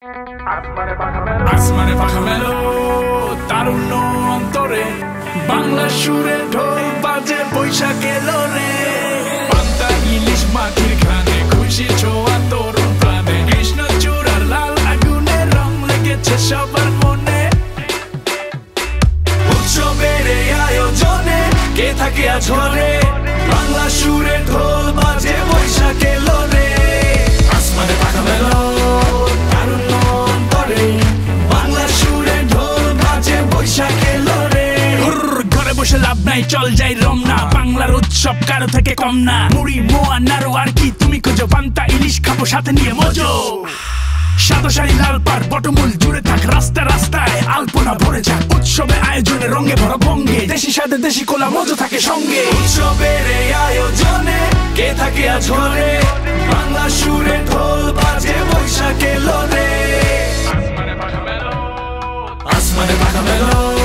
আসমানে পাখা মেলো তারুণ্য অন্তরে, বাংলা সুরে ঢোল বাজে বৈশাখ এলো রে। পান্তা ইলিশ মাটির খানে খুশি ছোঁয়া তরুণ প্রাণে, কৃষ্ণ চূড়ার লাল আগুনে রং লেগেছে সবার মনে। উৎসবের এই আয়োজনে কে থাকে আজ ঘরে, বাংলা সুরে ঢোল বাজে বৈশাখ এলো রে। আসমানে পাখা মেলো তারুণ্য অন্তরে, বাংলা সুরে ঢোল বাজে বৈশাখ এলো রে। ঘরে বসে লাভ নাই, চল যাই রমনা, বাংলার উৎসব কারো থেকে কম না। মুড়ি মোয়া নাড়ু আর কি তুমি খোঁজো, পান্তা ইলিশ খাবো সাথে নিয়ে মজো। সাদা শাড়ি লাল পাড় বটমূল জুড়ে থাক, রাস্তা রাস্তায় আলপনা ভরে যাক। উৎসবে আয়োজনে রঙে ভরা ভঙ্গে, দেশি সাথে দেশি কোলা মজা থাকে সঙ্গে। উৎসবের এই আয়োজনে কে থাকে আজ ঘরে, বাংলা সুরে ঢোল বাজে বৈশাখ এলো রে। আসমানে পাখা মেলো